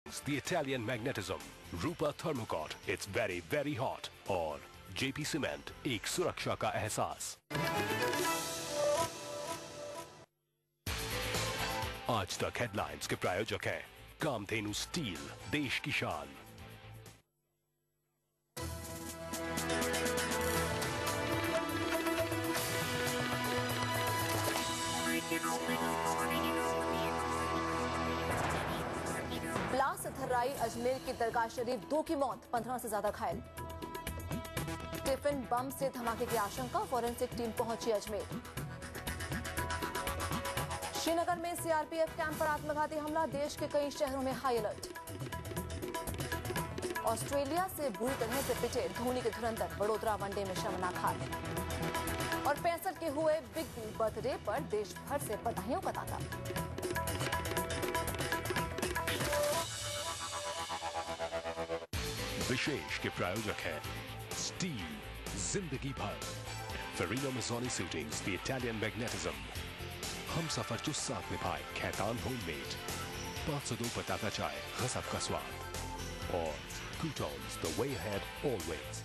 The Italian Magnetism, Rupa Thermocort, it's very very hot, और JP Cement, एक सुरक्षा का एहसास। आज तक हेडलाइंस के प्रायोजक हैं कामधेनु स्टील, देश की शान। ब्लास्ट थर्राई अजमेर की दरगाह शरीफ 2 की मौत, 15 से ज्यादा घायल। टिफिन बम से धमाके की आशंका, फॉरेंसिक टीम पहुंची अजमेर। श्रीनगर में सीआरपीएफ कैंप पर आत्मघाती हमला, देश के कई शहरों में हाई अलर्ट। ऑस्ट्रेलिया से बुरी तरह से पिटे धोनी के धुरंधर, वडोदरा वनडे में शर्मनाक हार। और 65 के हुए बिग बी बर्थडे पर देश भर से बधाइयों का तांता। विशेष के प्रायोजक है स्टील, जिंदगी भर। फेरिनो मिज़ोनी सूटिंग्स, द इटालियन मैग्नेटिज्म, हम सफर जो साथ निभाए, खैतान होममेड, 502 पटाखा चाय, गजब का स्वाद, और कूटॉन्स, द वे अहेड ऑलवेज।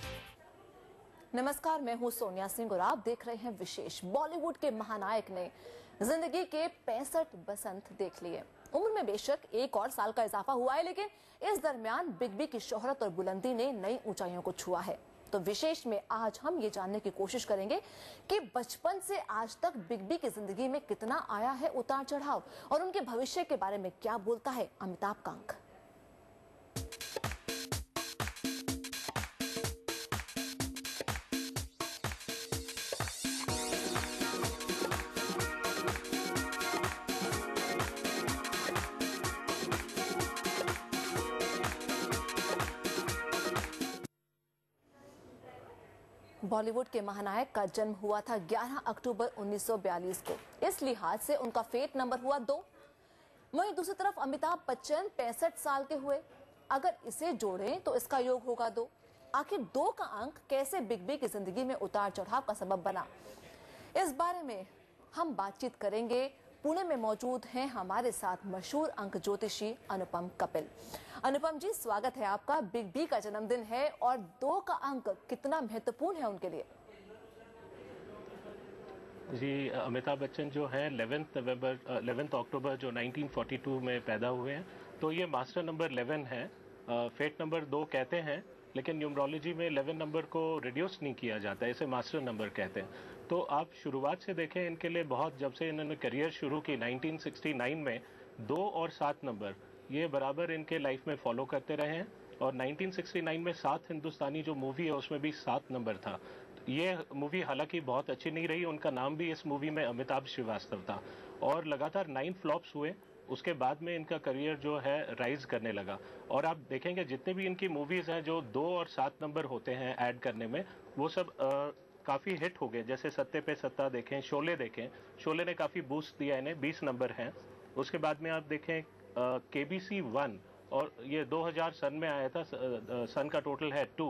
नमस्कार, मैं हूं सोनिया सिंह और आप देख रहे हैं विशेष। बॉलीवुड के महानायक ने जिंदगी के 65 बसंत देख लिए। उम्र में बेशक 1 और साल का इजाफा हुआ है, लेकिन इस दरमियान बिग बी की शोहरत और बुलंदी ने नई ऊंचाइयों को छुआ है। तो विशेष में आज हम ये जानने की कोशिश करेंगे कि बचपन से आज तक बिग बी की जिंदगी में कितना आया है उतार चढ़ाव, और उनके भविष्य के बारे में क्या बोलता है अमिताभ का अंक। बॉलीवुड के महानायक का जन्म हुआ था 11 अक्टूबर 1942 को। इस लिहाज से उनका फेट नंबर हुआ 2। वहीं दूसरी तरफ अमिताभ बच्चन 65 साल के हुए। अगर इसे जोड़ें तो इसका योग होगा 2। आखिर 2 का अंक कैसे बिग बी की जिंदगी में उतार चढ़ाव का सबब बना, इस बारे में हम बातचीत करेंगे। पुणे में मौजूद हैं हमारे साथ मशहूर अंक ज्योतिषी अनुपम कपिल। अनुपम जी, स्वागत है आपका। बिग बी का जन्मदिन है और 2 का अंक कितना महत्वपूर्ण है उनके लिए? जी, अमिताभ बच्चन जो है 11 अक्टूबर जो 1942 में पैदा हुए हैं, तो ये मास्टर नंबर 11 है। फेट नंबर 2 कहते हैं, लेकिन न्यूमरोलॉजी में 11 नंबर को रिड्यूस नहीं किया जाता है, इसे मास्टर नंबर कहते हैं। तो आप शुरुआत से देखें, इनके लिए बहुत, जब से इन्होंने करियर शुरू की 1969 में, 2 और 7 नंबर ये बराबर इनके लाइफ में फॉलो करते रहे हैं। और 1969 में 7 हिंदुस्तानी जो मूवी है उसमें भी 7 नंबर था। ये मूवी हालांकि बहुत अच्छी नहीं रही, उनका नाम भी इस मूवी में अमिताभ श्रीवास्तव था, और लगातार 9 फ्लॉप्स हुए। उसके बाद में इनका करियर जो है राइज करने लगा। और आप देखेंगे जितने भी इनकी मूवीज हैं जो 2 और 7 नंबर होते हैं ऐड करने में, वो सब काफी हिट हो गए। जैसे सत्ते पे सत्ता देखें, शोले देखें, शोले ने काफी बूस्ट दिया इन्हें, 20 नंबर हैं। उसके बाद में आप देखें KBC 1, और ये 2000 सन में आया था, सन का टोटल है 2,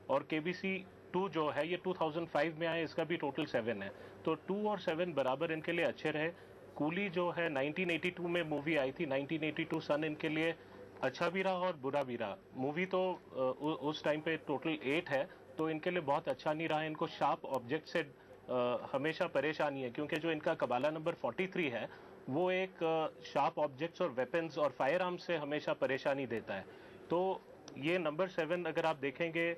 और KBC 2 जो है ये 2005 में आया, इसका भी टोटल 7 है। तो 2 और 7 बराबर इनके लिए अच्छे रहे। कूली जो है 1982 में मूवी आई थी, 1982 सन इनके लिए अच्छा भी रहा और बुरा भी रहा। मूवी तो उस टाइम पे टोटल 8 है, तो इनके लिए बहुत अच्छा नहीं रहा। इनको शार्प ऑब्जेक्ट से हमेशा परेशानी है, क्योंकि जो इनका कबाला नंबर 43 है वो एक शार्प ऑब्जेक्ट्स और वेपन्स और फायर आर्म्स से हमेशा परेशानी देता है। तो ये नंबर 7 अगर आप देखेंगे,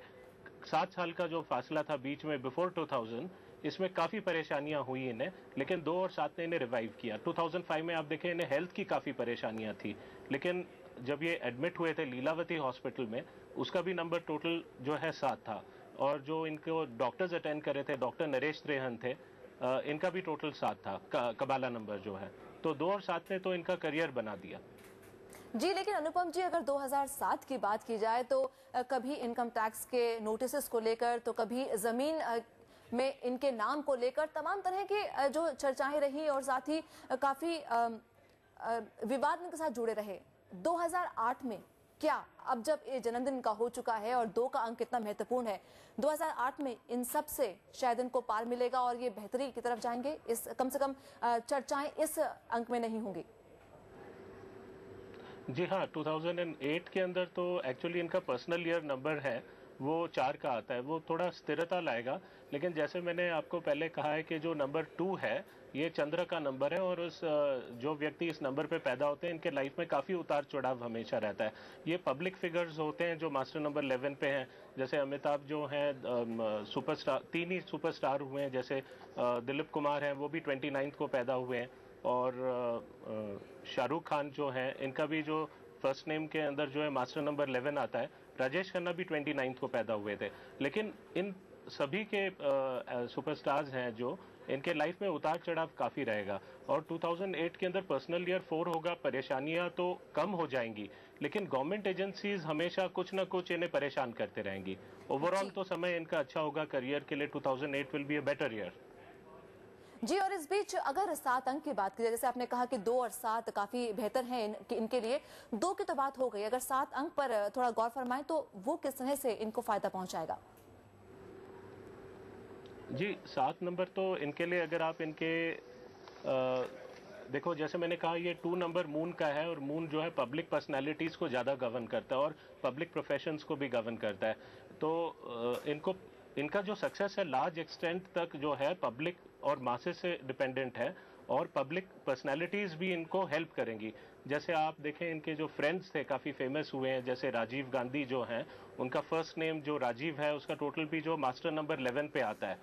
7 साल का जो फासला था बीच में बिफोर 2000, इसमें काफ़ी परेशानियां हुई इन्हें, लेकिन 2 और 7 ने इन्हें रिवाइव किया। 2005 में आप देखें, इन्हें हेल्थ की काफ़ी परेशानियां थी, लेकिन जब ये एडमिट हुए थे लीलावती हॉस्पिटल में, उसका भी नंबर टोटल जो है 7 था। और जो इनको डॉक्टर्स अटेंड कर रहे थे, डॉक्टर नरेश त्रेहन थे, इनका भी टोटल 7 था कबाला नंबर जो है। तो 2 और 7 ने तो इनका करियर बना दिया। जी, लेकिन अनुपम जी, अगर 2007 की बात की जाए तो कभी इनकम टैक्स के नोटिस को लेकर, तो कभी जमीन में इनके नाम को लेकर तमाम तरह की जो चर्चाएं रही, और साथ ही काफी विवाद इनके साथ जुड़े रहे। 2008 में क्या, अब जब ये जन्मदिन का हो चुका है और 2 का अंक कितना महत्वपूर्ण है, 2008 में इन सब से शायद इनको पार मिलेगा और ये बेहतरी की तरफ जाएंगे? इस कम से कम चर्चाएं इस अंक में नहीं होंगी। जी हाँ, 2008 के अंदर तो एक्चुअली इनका पर्सनल ईयर नंबर है वो 4 का आता है, वो थोड़ा स्थिरता लाएगा। लेकिन जैसे मैंने आपको पहले कहा है कि जो नंबर 2 है ये चंद्र का नंबर है, और उस जो व्यक्ति इस नंबर पे पैदा होते हैं इनके लाइफ में काफ़ी उतार चढ़ाव हमेशा रहता है। ये पब्लिक फिगर्स होते हैं जो मास्टर नंबर 11 पे हैं, जैसे अमिताभ जो हैं सुपरस्टार, 3 ही सुपरस्टार हुए हैं, जैसे दिलीप कुमार हैं वो भी 29 को पैदा हुए हैं, और शाहरुख खान जो हैं इनका भी जो फर्स्ट नेम के अंदर जो है मास्टर नंबर 11 आता है। राजेश खन्ना भी 29 को पैदा हुए थे। लेकिन इन सभी के सुपरस्टार्स हैं जो इनके लाइफ में उतार चढ़ाव काफ़ी रहेगा, और 2008 के अंदर पर्सनल ईयर 4 होगा। परेशानियां तो कम हो जाएंगी, लेकिन गवर्नमेंट एजेंसीज हमेशा कुछ ना कुछ इन्हें परेशान करते रहेंगी। ओवरऑल तो समय इनका अच्छा होगा करियर के लिए। 2008 will be a better year. जी, और इस बीच अगर 7 अंक की बात की जाए, जैसे आपने कहा कि 2 और 7 काफी बेहतर हैं इनके लिए, 2 की तो बात हो गई, अगर 7 अंक पर थोड़ा गौर फरमाएं तो वो किस तरह से इनको फायदा पहुंचाएगा? जी, 7 नंबर तो इनके लिए, अगर आप इनके देखो, जैसे मैंने कहा ये 2 नंबर मून का है, और मून जो है पब्लिक पर्सनालिटीज को ज़्यादा गवर्न करता है और पब्लिक प्रोफेशंस को भी गवर्न करता है। तो इनका जो सक्सेस है लार्ज एक्सटेंट तक जो है पब्लिक और मासेस से डिपेंडेंट है, और पब्लिक पर्सनालिटीज भी इनको हेल्प करेंगी। जैसे आप देखें इनके जो फ्रेंड्स थे काफ़ी फेमस हुए हैं, जैसे राजीव गांधी जो हैं, उनका फर्स्ट नेम जो राजीव है उसका टोटल भी जो मास्टर नंबर 11 पे आता है।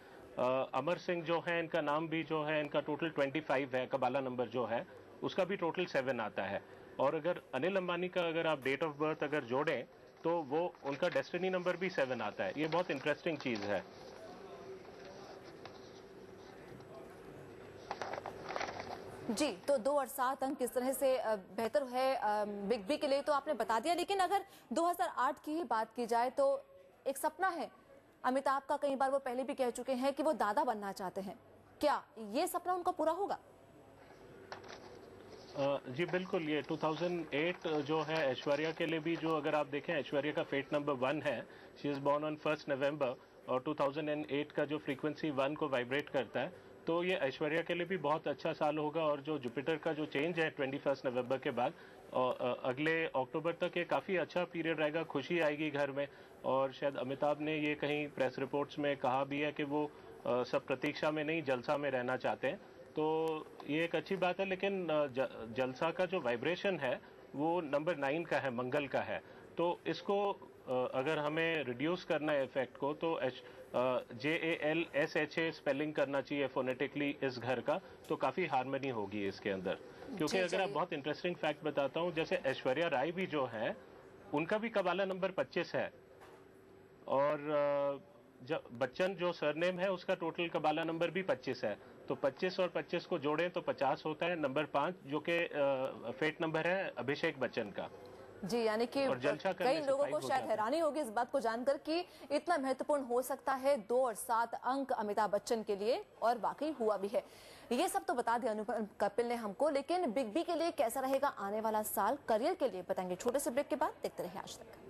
अमर सिंह जो है इनका नाम भी जो है इनका टोटल 25 है, कबाला नंबर जो है उसका भी टोटल 7 आता है। और अगर अनिल अंबानी का अगर आप डेट ऑफ बर्थ अगर जोड़ें तो वो उनका डेस्टिनी नंबर भी 7 आता है। ये बहुत इंटरेस्टिंग चीज़ है। जी, तो 2 और 7 अंक किस तरह से बेहतर है बिग बी के लिए तो आपने बता दिया, लेकिन अगर 2008 की ही बात की जाए तो एक सपना है अमिताभ का, कई बार वो पहले भी कह चुके हैं कि वो दादा बनना चाहते हैं। क्या ये सपना उनका पूरा होगा? जी बिल्कुल, ये 2008 जो है ऐश्वर्या के लिए भी, जो अगर आप देखें ऐश्वर्या का फेट नंबर 1 है, शी इज़ बॉर्न ऑन 1 नवंबर, और 2008 का जो फ्रीक्वेंसी 1 को वाइब्रेट करता है, तो ये ऐश्वर्या के लिए भी बहुत अच्छा साल होगा। और जो जुपिटर का जो चेंज है 21 नवंबर के बाद अगले अक्टूबर तक, ये काफ़ी अच्छा पीरियड रहेगा, खुशी आएगी घर में। और शायद अमिताभ ने ये कहीं प्रेस रिपोर्ट्स में कहा भी है कि वो सब प्रतीक्षा में नहीं, जलसा में रहना चाहते हैं। तो ये एक अच्छी बात है, लेकिन जलसा का जो वाइब्रेशन है वो नंबर 9 का है, मंगल का है। तो इसको अगर हमें रिड्यूस करना है इफेक्ट को, तो JALSHA स्पेलिंग करना चाहिए फोनेटिकली इस घर का, तो काफ़ी हार्मनी होगी इसके अंदर। क्योंकि अगर आप बहुत इंटरेस्टिंग फैक्ट बताता हूँ, जैसे ऐश्वर्या राय भी जो है उनका भी कबाला नंबर 25 है, और जब बच्चन जो सरनेम है उसका टोटल कबाला नंबर भी 25 है। तो 25 और 25 को जोड़ें तो 50 होता है। नंबर 5 जो कि फेट नंबर है अभिषेक बच्चन का। जी, यानी कि कई लोगों को शायद हैरानी होगी इस बात को जानकर कि इतना महत्वपूर्ण हो सकता है 2 और 7 अंक अमिताभ बच्चन के लिए, और वाकई हुआ भी है। ये सब तो बता दिया अनुपम कपिल ने हमको, लेकिन बिग बी के लिए कैसा रहेगा आने वाला साल, करियर के लिए बताएंगे छोटे से ब्रेक के बाद। देखते रहिए आज तक।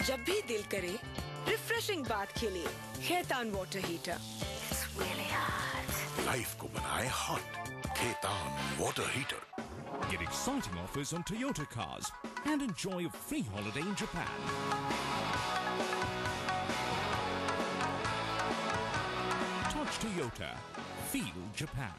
जब भी दिल करे रिफ्रेशिंग बात के लिए खेतान वाटर हीटर। लाइफ को बनाए hot Khetan water heater. Get exciting offers on Toyota cars and enjoy a free holiday in Japan. Touch Toyota. Feel Japan.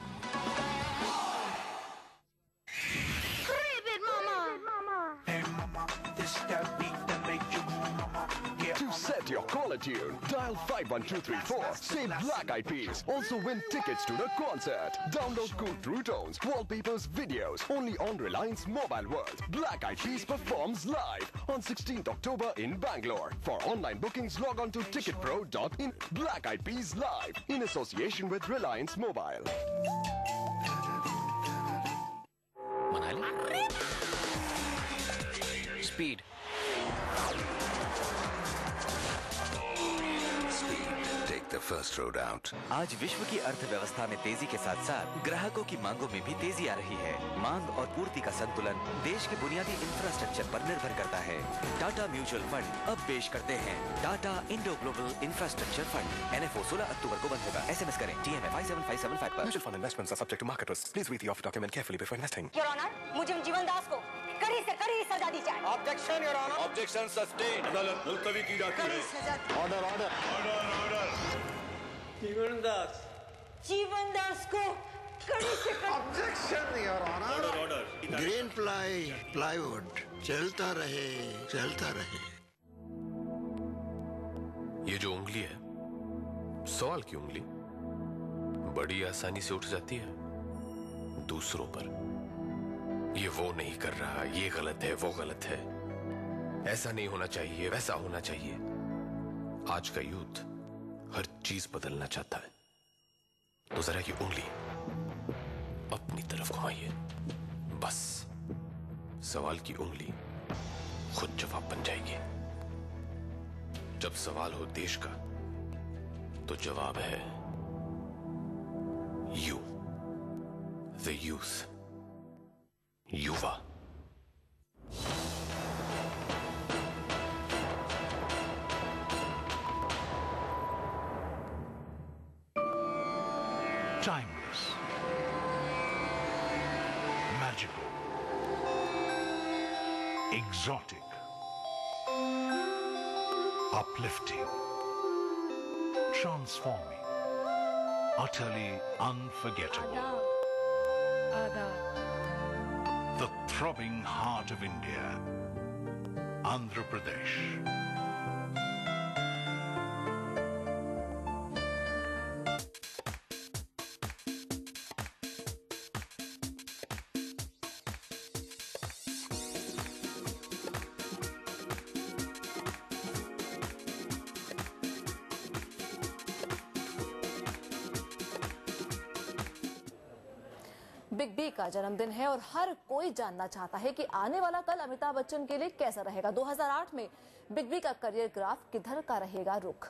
To set your college tune. Dial 51234. Say Black Eyed Peas. Also win tickets to the concert. Download cool True Tones, wallpapers, videos. Only on Reliance Mobile World. Black Eyed Peas performs live on 16th October in Bangalore. For online bookings, log on to ticketpro.in. Black Eyed Peas live in association with Reliance Mobile. Manali? Speed. Take the first road out. आज विश्व की अर्थव्यवस्था में तेजी के साथ साथ ग्राहकों की मांगों में भी तेजी आ रही है। मांग और पूर्ति का संतुलन देश के बुनियादी इंफ्रास्ट्रक्चर पर निर्भर करता है। टाटा म्यूचुअल फंड अब पेश करते हैं Tata Indo global infrastructure fund. NFO 16 अक्टूबर को बंद होगा। SMS करें TMF 57575 पर। Mutual fund investments are subject to market risks. Please read the offer document carefully before investing. Your Honor, मुझे जीवन दास को कड़ी से कड़ी सजा दी जाए। Objection, Your Honor. Objection sustained. अदालत मुलतवी की जाती है। Order, order. Order, order. जीवन दास को कड़ी से कड़ी। Objection, Your Honor. Order, order. Green plywood चलता रहे, चलता रहे। ये जो उंगली है, सवाल की उंगली, बड़ी आसानी से उठ जाती है दूसरों पर। ये वो नहीं कर रहा, ये गलत है, वो गलत है, ऐसा नहीं होना चाहिए, वैसा होना चाहिए। आज का यूथ हर चीज बदलना चाहता है, तो जरा ये उंगली अपनी तरफ घुमाइए। बस सवाल की उंगली खुद जवाब बन जाएगी। जब सवाल हो देश का, तो जवाब है यू, द यूथ, युवा। Timeless, magical, exotic, uplifting, transforming, utterly unforgettable. The throbbing heart of India, Andhra Pradesh. Big B का जन्मदिन है और हर कोई जानना चाहता है कि आने वाला कल अमिताभ बच्चन के लिए कैसा रहेगा। 2008 में बिग बी का करियर ग्राफ किधर का रहेगा रुख,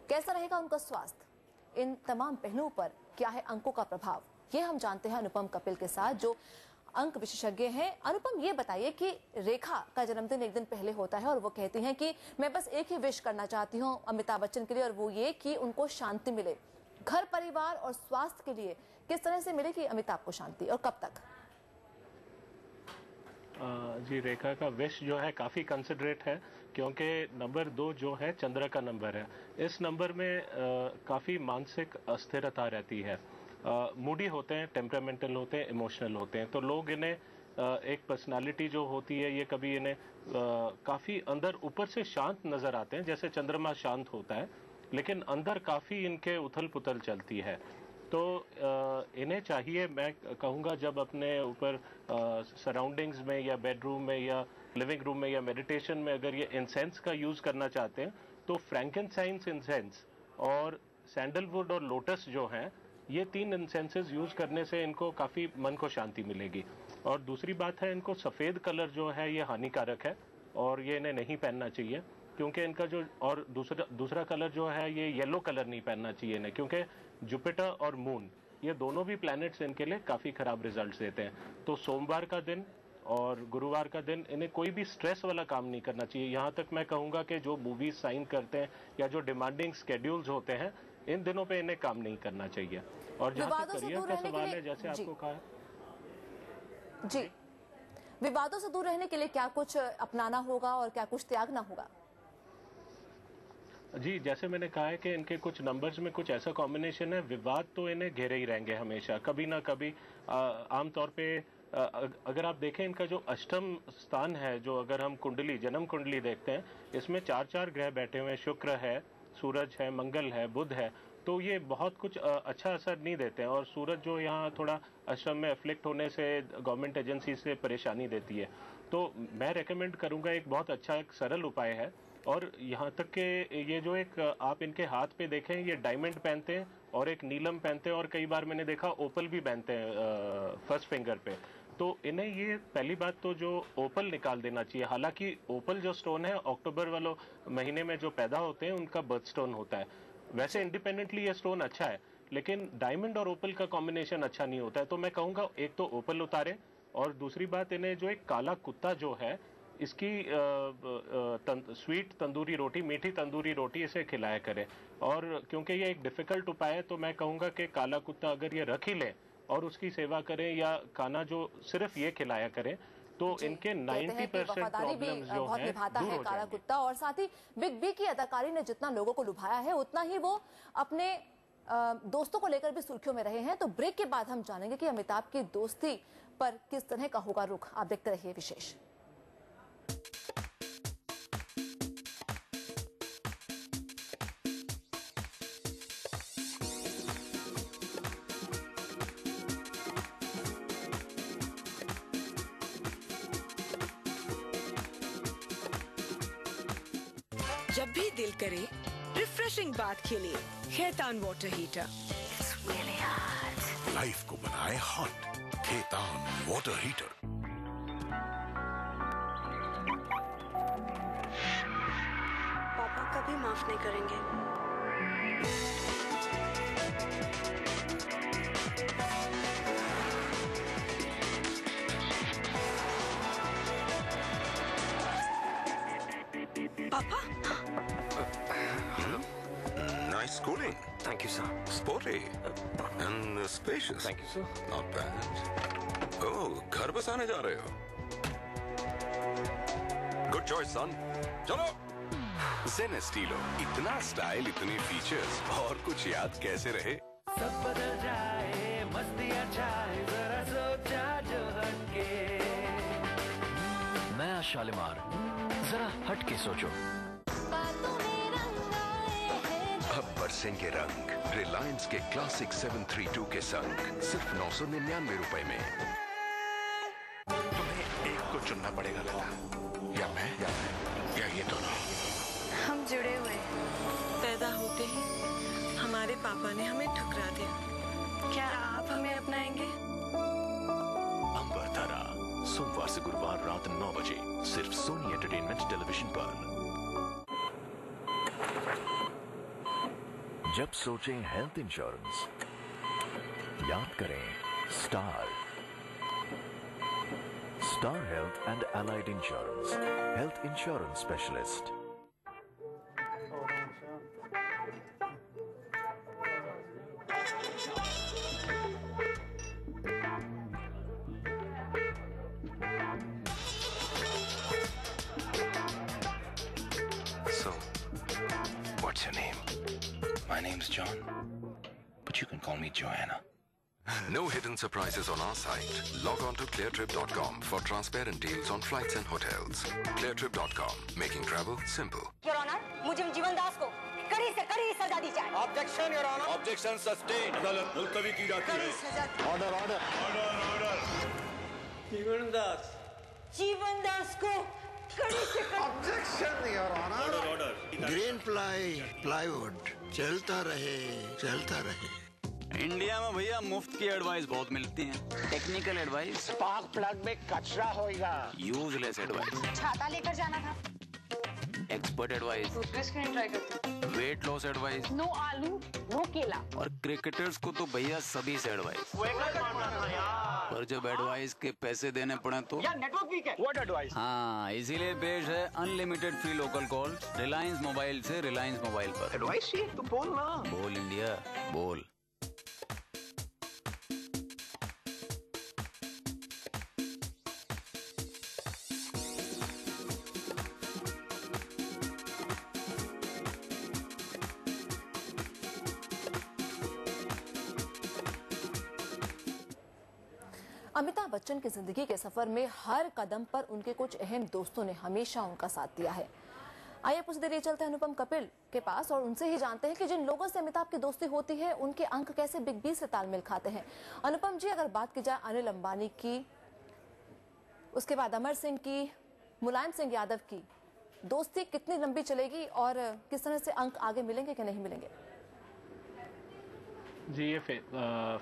कैसा रहेगा उनका स्वास्थ्य, इन तमाम पहलुओं पर क्या है अंकों का प्रभाव, ये हम जानते हैं अनुपम कपिल के साथ जो अंक विशेषज्ञ हैं। अनुपम, ये बताइए कि रेखा का जन्मदिन एक दिन पहले होता है और वो कहती हैं कि मैं बस एक ही विश करना चाहती हूँ अमिताभ बच्चन के लिए, और वो ये कि उनको शांति मिले। घर परिवार और स्वास्थ्य के लिए किस तरह से मिलेगी अमिताभ को शांति और कब तक? जी, रेखा का विश जो है काफ़ी कंसिडरेट है, क्योंकि नंबर 2 जो है चंद्र का नंबर है। इस नंबर में काफ़ी मानसिक अस्थिरता रहती है। मूडी होते हैं, टेम्परामेंटल होते हैं, इमोशनल होते हैं। तो लोग इन्हें एक पर्सनालिटी जो होती है, ये कभी इन्हें काफ़ी अंदर ऊपर से शांत नज़र आते हैं, जैसे चंद्रमा शांत होता है, लेकिन अंदर काफ़ी इनके उथल पुथल चलती है। तो इन्हें चाहिए, मैं कहूँगा, जब अपने ऊपर सराउंडिंग्स में या बेडरूम में या लिविंग रूम में या मेडिटेशन में अगर ये इंसेंस का यूज़ करना चाहते हैं, तो फ्रैंकिनसाइंस इंसेंस और सैंडलवुड और लोटस जो हैं, ये 3 इंसेंसेस यूज़ करने से इनको काफ़ी मन को शांति मिलेगी। और दूसरी बात है, इनको सफ़ेद कलर जो है ये हानिकारक है और ये इन्हें नहीं पहनना चाहिए, क्योंकि इनका जो और दूसरा कलर जो है ये येलो कलर नहीं पहनना चाहिए इन्हें, क्योंकि जुपिटर और मून ये दोनों भी प्लैनेट्स इनके लिए काफ़ी ख़राब रिजल्ट्स देते हैं। तो सोमवार का दिन और गुरुवार का दिन इन्हें कोई भी स्ट्रेस वाला काम नहीं करना चाहिए। यहाँ तक मैं कहूँगा कि जो मूवीज साइन करते हैं या जो डिमांडिंग स्केड्यूल्स होते हैं, इन दिनों पे इन्हें काम नहीं करना चाहिए। और जहाँ तक करियर का सवाल है, जैसे आपको कहा जी, विवादों से दूर रहने के लिए क्या कुछ अपनाना होगा और क्या कुछ त्यागना होगा? जी, जैसे मैंने कहा है कि इनके कुछ नंबर्स में कुछ ऐसा कॉम्बिनेशन है, विवाद तो इन्हें घेरे ही रहेंगे हमेशा, कभी ना कभी। आमतौर पे अगर आप देखें इनका जो अष्टम स्थान है, जो अगर हम कुंडली, जन्म कुंडली देखते हैं, इसमें 4 ग्रह बैठे हुए हैं। शुक्र है, सूरज है, मंगल है, बुध है, तो ये बहुत कुछ अच्छा असर नहीं देते हैं। और सूरज जो यहाँ थोड़ा अष्टम में अफ्लिक्ट होने से गवर्नमेंट एजेंसी से परेशानी देती है। तो मैं रेकमेंड करूँगा, एक बहुत अच्छा एक सरल उपाय है। और यहाँ तक कि ये जो एक आप इनके हाथ पे देखें, ये डायमंड पहनते हैं और एक नीलम पहनते हैं, और कई बार मैंने देखा ओपल भी पहनते हैं फर्स्ट फिंगर पे। तो इन्हें ये पहली बात तो जो ओपल निकाल देना चाहिए। हालांकि ओपल जो स्टोन है अक्टूबर वालों महीने में जो पैदा होते हैं उनका बर्थ स्टोन होता है। वैसे इंडिपेंडेंटली ये स्टोन अच्छा है, लेकिन डायमंड और ओपल का कॉम्बिनेशन अच्छा नहीं होता है। तो मैं कहूँगा एक तो ओपल उतारें, और दूसरी बात इन्हें जो एक काला कुत्ता जो है इसकी स्वीट तंदूरी रोटी, मीठी तंदूरी रोटी इसे खिलाया करें। और क्योंकि ये एक डिफिकल्ट उपाय है, तो मैं कहूँगा कि काला कुत्ता अगर ये रख ही लें और उसकी सेवा करें, या खाना जो सिर्फ ये खिलाया करें, तो इनके 90% प्रॉब्लम्स जो बहुत हैं निभाता दूर है हो काला जाएंगे। कुत्ता। और साथ ही बिग बी की अदाकारी ने जितना लोगों को लुभाया है, उतना ही वो अपने दोस्तों को लेकर भी सुर्खियों में रहे हैं। तो ब्रेक के बाद हम जानेंगे कि अमिताभ की दोस्ती पर किस तरह का होगा रुख। आप देखते रहिए विशेष। जब भी दिल करे रिफ्रेशिंग बात के लिए खेतान वाटर हीटर। लाइफ को बनाए हॉट खेतान वाटर हीटर। पापा कभी माफ नहीं करेंगे। पापा, Nice schooling. Thank you, sir. Sporty. And spacious. Thank you, sir. Not bad. Oh, घर बसाने जा रहे हो? Good choice, son. चलो. Zen Estilo. इतना स्टाइल, इतने फीचर्स, और कुछ याद कैसे रहे? सब बदल जाए, मस्तियाँ छाए, जरा सोचा जो हटके। नया शालीमार, जरा हट के सोचो। अब बरसेंगे रंग रिलायंस के क्लासिक 732 के संग सिर्फ 999 रुपए में। तुम्हें एक को चुनना पड़ेगा लला, या मैं या ये दोनों। हम जुड़े हुए पैदा होते ही हमारे पापा ने हमें ठुकरा दिया। क्या आप हमें अपनाएंगे? अंबर तारा, सोमवार से गुरुवार रात 9 बजे सिर्फ सोनी एंटरटेनमेंट टेलीविजन पर। जब सोचें हेल्थ इंश्योरेंस, याद करें star health and allied insurance, health insurance specialist. So, what's your name? My name's John, but you can call me Joanna. No hidden surprises on our site. Log on to cleartrip.com for transparent deals on flights and hotels. Cleartrip.com, making travel simple. Your honour, मुझे जीवन दास को कड़ी से कड़ी सजा दी जाए। Objection, Your Honor. Objection sustained. अदालत मुलतवी की जाती है। Order order order. Jeevan Das को कड़ी से objection your honour. Order. Green plywood चलता रहे। इंडिया में भैया मुफ्त की एडवाइस बहुत मिलती है। टेक्निकल एडवाइस, स्पार्क प्लग में कचरा होएगा। यूजलेस एडवाइस, छाता लेकर जाना था। एक्सपर्ट एडवाइस, टूथपेस्ट क्यों ट्राई करते? वेट लॉस एडवाइस, नो आलू नो केला। और क्रिकेटर्स को तो भैया सभी से एडवाइस। पर जब एडवाइस के पैसे देने पड़े तो नेटवर्क वीक है। What advice? हाँ, इसीलिए पेश है unlimited free local call Reliance mobile से रिलायंस मोबाइल पर। एडवाइस चाहिए तो बोल ना। बोल इंडिया बोल। अमिताभ बच्चन की जिंदगी के सफर में हर कदम पर उनके कुछ अहम दोस्तों ने हमेशा उनका साथ दिया है। आइए कुछ देर चलते हैं अनुपम कपिल के पास और उनसे ही जानते हैं कि जिन लोगों से अमिताभ की दोस्ती होती है उनके अंक कैसे बिग बी से तालमेल खाते हैं। अनुपम जी, अगर बात की जाए अनिल अंबानी की, उसके बाद अमर सिंह की, मुलायम सिंह यादव की दोस्ती कितनी लंबी चलेगी और किस तरह से अंक आगे मिलेंगे कि नहीं मिलेंगे? जी, ये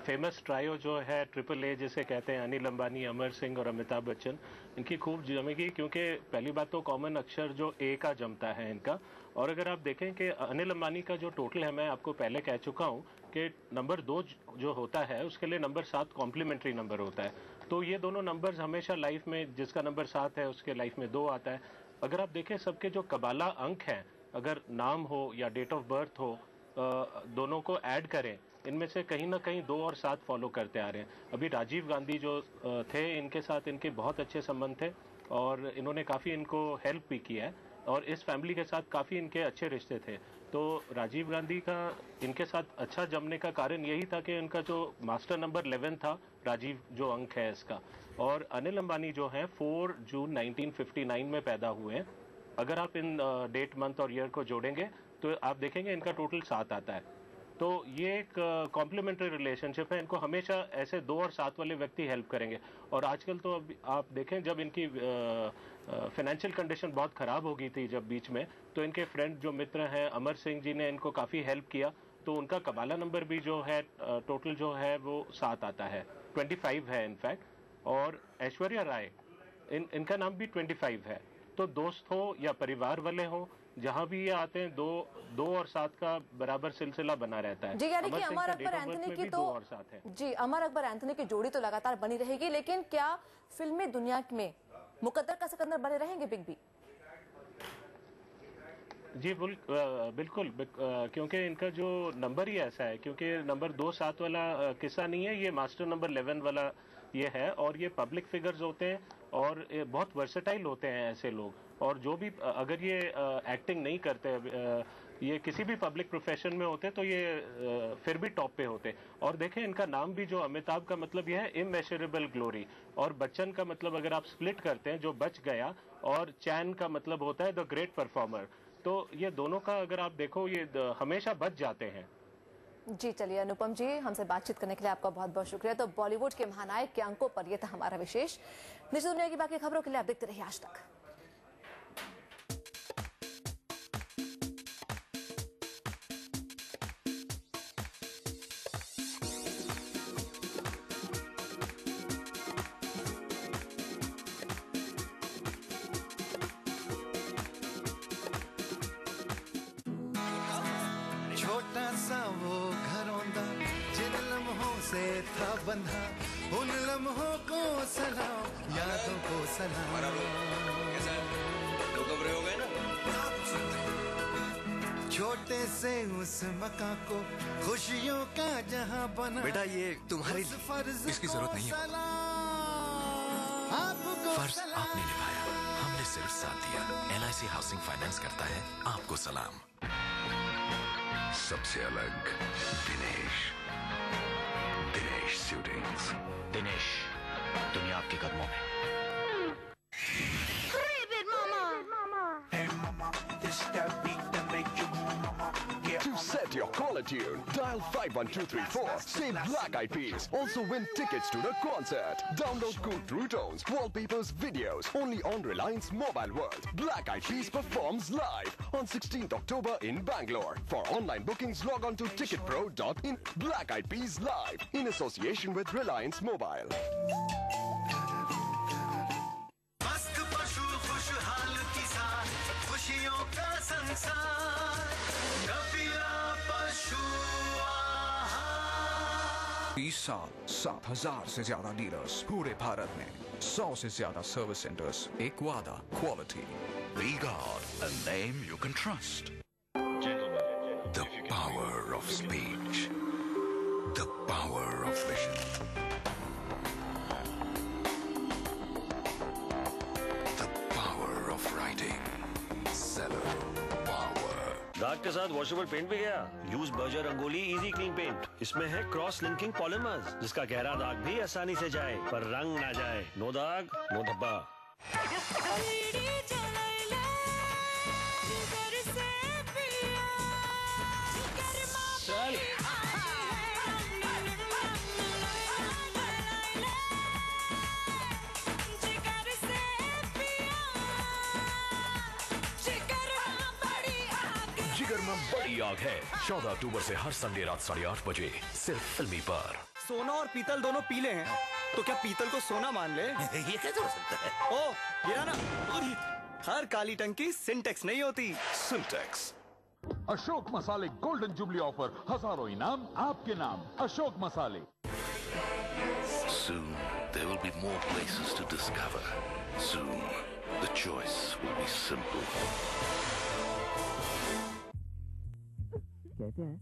फेमस ट्रायो जो है ट्रिपल ए जिसे कहते हैं, अनिल अंबानी, अमर सिंह और अमिताभ बच्चन, इनकी खूब जमेगी क्योंकि पहली बात तो कॉमन अक्षर जो ए का जमता है इनका। और अगर आप देखें कि अनिल अंबानी का जो टोटल है, मैं आपको पहले कह चुका हूँ कि नंबर 2 जो होता है उसके लिए नंबर 7 कॉम्प्लीमेंट्री नंबर होता है। तो ये दोनों नंबर्स हमेशा लाइफ में, जिसका नंबर 7 है उसके लाइफ में 2 आता है। अगर आप देखें सबके जो कबाला अंक हैं, अगर नाम हो या डेट ऑफ बर्थ हो, दोनों को ऐड करें, इनमें से कहीं ना कहीं 2 और 7 फॉलो करते आ रहे हैं। अभी राजीव गांधी जो थे, इनके साथ इनके बहुत अच्छे संबंध थे और इन्होंने काफ़ी इनको हेल्प भी किया है और इस फैमिली के साथ काफ़ी इनके अच्छे रिश्ते थे। तो राजीव गांधी का इनके साथ अच्छा जमने का कारण यही था कि इनका जो मास्टर नंबर 11 था, राजीव जो अंक है इसका। और अनिल अंबानी जो है 4 जून 1959 में पैदा हुए हैं। अगर आप इन डेट, मंथ और ईयर को जोड़ेंगे तो आप देखेंगे इनका टोटल 7 आता है। तो ये एक कॉम्प्लीमेंट्री रिलेशनशिप है। इनको हमेशा ऐसे 2 और 7 वाले व्यक्ति हेल्प करेंगे। और आजकल तो अब आप देखें, जब इनकी फाइनेंशियल कंडीशन बहुत ख़राब हो गई थी जब बीच में, तो इनके फ्रेंड जो मित्र हैं अमर सिंह जी ने इनको काफ़ी हेल्प किया। तो उनका कबाला नंबर भी जो है टोटल जो है वो 7 आता है, 25 है इनफैक्ट। और ऐश्वर्या राय, इनका नाम भी 25 है। तो दोस्त हो या परिवार वाले हो, जहां भी ये आते हैं 2 और 7 का बराबर सिलसिला बना रहता है। जी, यानी कि अमर अकबर एंथनी की तो 2 और 7 है। जी, अमर अकबर एंथनी की जोड़ी तो लगातार बनी रहेगी, लेकिन क्या फिल्मी दुनिया में मुकद्दर का सिकंदर बने रहेंगे बिग बी? जी बिल्कुल, क्योंकि इनका जो नंबर ही ऐसा है, क्योंकि नंबर 2-7 वाला किस्सा नहीं है, ये मास्टर नंबर 11 वाला ये है। और ये पब्लिक फिगर्स होते हैं और बहुत वर्सेटाइल होते हैं ऐसे लोग। और जो भी, अगर ये एक्टिंग नहीं करते, ये किसी भी पब्लिक प्रोफेशन में होते तो ये फिर भी टॉप पे होते। और देखें, इनका नाम भी, जो अमिताभ का मतलब यह है इमेजरेबल ग्लोरी, और बच्चन का मतलब अगर आप स्प्लिट करते हैं, जो बच गया, और चैन का मतलब होता है द ग्रेट परफॉर्मर। तो ये दोनों का अगर आप देखो, ये हमेशा बच जाते हैं। जी, चलिए अनुपम जी, हमसे बातचीत करने के लिए आपका बहुत बहुत शुक्रिया। तो बॉलीवुड के महानायक के अंकों पर यह था हमारा विशेष। निजी दुनिया की बाकी खबरों के लिए आप देखते रहिए आज तक। छोटा सा वो घरौंदा जिन लम्हों से था बंधा, उन लम्हों को सलाम, यादों को सलाम। हो गए ना? छोटे से उस मकान को खुशियों का जहां बना। बेटा, ये तुम्हारी इसकी जरूरत नहीं है। फर्ज आपने निभाया, हमने सिर्फ साथ दिया। LIC हाउसिंग फाइनेंस करता है आपको सलाम। सबसे अलग दिनेश शूटिंग्स। दिनेश, दुनिया आपके कदमों में। To set your caller tune, dial 51234. Save Black Eyed Peas. Also win tickets to the concert. Download cool True Tones, wallpapers, videos only on Reliance Mobile World. Black Eyed Peas performs live on 16th October in Bangalore. For online bookings, log on to ticketpro.in. Black Eyed Peas live in association with Reliance Mobile. मस्त पशु खुशहाल किसान, खुशियों का संसार, कपिला पशु आहार। 20 साल, 7,000 से ज्यादा डीलर्स पूरे भारत में, 100 से ज्यादा सर्विस सेंटर्स, एक वादा, quality. V-Guard, a name you can trust. The power of speech. The power of vision. The power of writing. Cello power. दाग के साथ वॉशेबल पेंट भी गया। Use Berger Rangoli easy clean paint. इसमें है क्रॉस लिंकिंग पॉलीमर्स, जिसका गहरा दाग भी आसानी से जाए पर रंग ना जाए। नो दाग, नो धब्बा। जिगर में बड़ी आग है 14 अक्टूबर से हर संडे रात 8:30 बजे सिर्फ फिल्मी पर। सोना और पीतल दोनों पीले हैं, तो क्या पीतल को सोना मान ले? ये कैसे हो सकता है? ओ, गिरा ना। हर काली टंकी सिंटेक्स नहीं होती। सिंटेक्स। अशोक मसाले गोल्डन जुबली ऑफर, हजारों इनाम आपके नाम। अशोक मसाले। Soon there will be more places to discover. Soon the choice will be simple. कहते हैं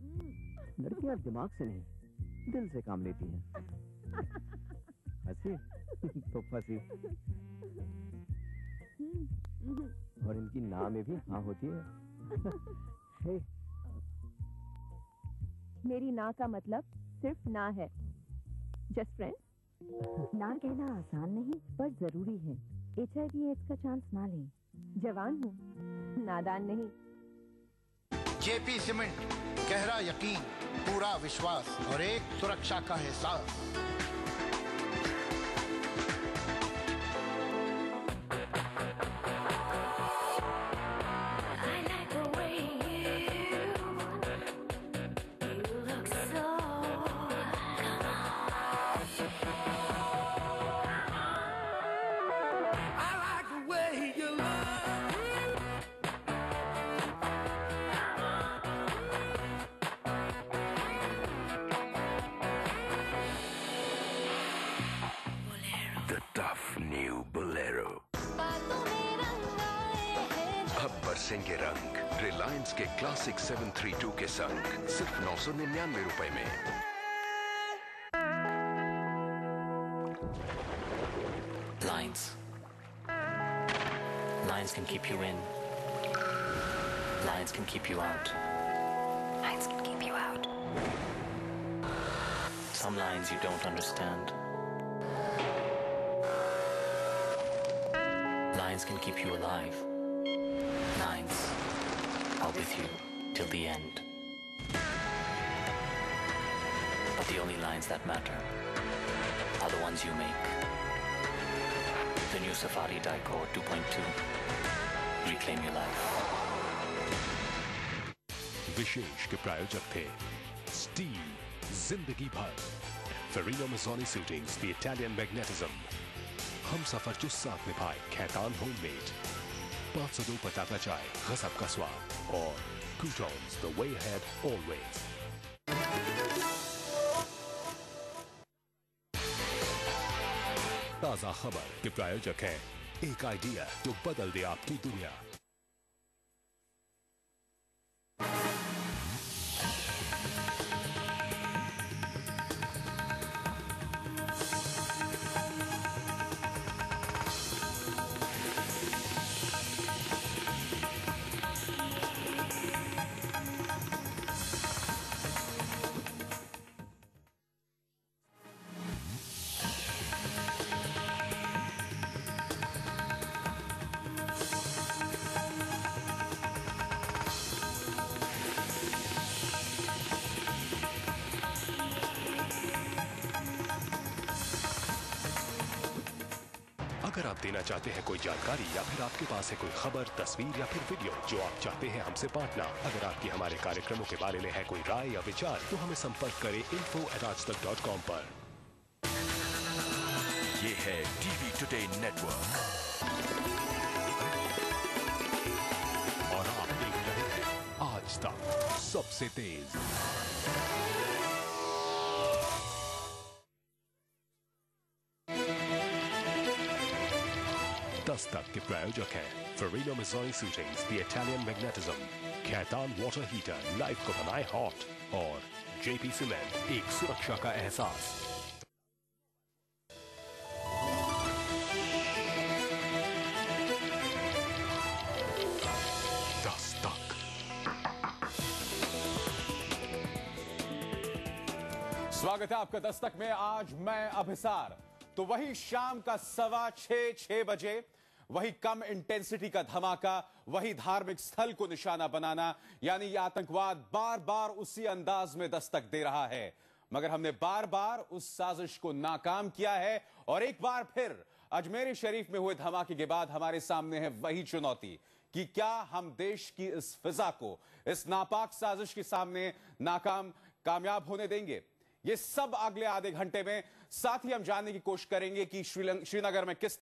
लड़कियां दिमाग से नहीं दिल से काम लेती हैं। हंसी तो फंसी। और इनकी ना में भी हाँ होती है। मेरी ना का मतलब सिर्फ ना है। Just friends. ना कहना आसान नहीं पर जरूरी है। HIV एड्स का चांस ना लें। जवान हूँ, नादान नहीं। जेपी सीमेंट, गहरा यकीन, पूरा विश्वास और एक सुरक्षा का एहसास। बरसेंगे रंग रिलायंस के क्लासिक 732 के संग सिर्फ 999 रुपए में। Lines. Lines can keep you in. Lines can keep you out. Lines can keep you out. Some lines you don't understand. Lines can keep you alive. Lines are with you till the end. But the only lines that matter are the ones you make. The new Safari Dycore 2.2. Reclaim your life. विशेष के प्रायोजक थे steel जिंदगी भर, फेरिनो Masoni suitings, the Italian magnetism, हम सफर जो साथ निभाए, Khaitan homemade, 502 पटाखा चाय, गजब का स्वाद, और Croutons, the way ahead always. ताजा खबर के प्रायोजक हैं एक आइडिया जो बदल दे आपकी दुनिया। अगर आप देना चाहते हैं कोई जानकारी या फिर आपके पास है कोई खबर, तस्वीर या फिर वीडियो जो आप चाहते हैं हमसे बांटना, अगर आपकी हमारे कार्यक्रमों के बारे में है कोई राय या विचार, तो हमें संपर्क करें info@aajtak.com पर। ये है टीवी टुडे नेटवर्क और आप देख रहे हैं आज तक सबसे तेज। दस्तक के प्रायोजक हैं Ferino Masoni suitings, the Italian magnetism, Khaitan water heater, life को बनाए हॉट, और जेपी सीमेंट, एक सुरक्षा का एहसास। दस्तक। स्वागत है आपका दस्तक में। आज मैं अभिसार। तो वही शाम का 6:15 बजे, वही कम इंटेंसिटी का धमाका, वही धार्मिक स्थल को निशाना बनाना, यानी ये आतंकवाद बार बार उसी अंदाज में दस्तक दे रहा है। मगर हमने बार बार उस साजिश को नाकाम किया है और एक बार फिर अजमेर शरीफ में हुए धमाके के बाद हमारे सामने है वही चुनौती, कि क्या हम देश की इस फिजा को इस नापाक साजिश के सामने कामयाब होने देंगे? ये सब अगले आधे घंटे में। साथ ही हम जानने की कोशिश करेंगे कि श्रीनगर में किस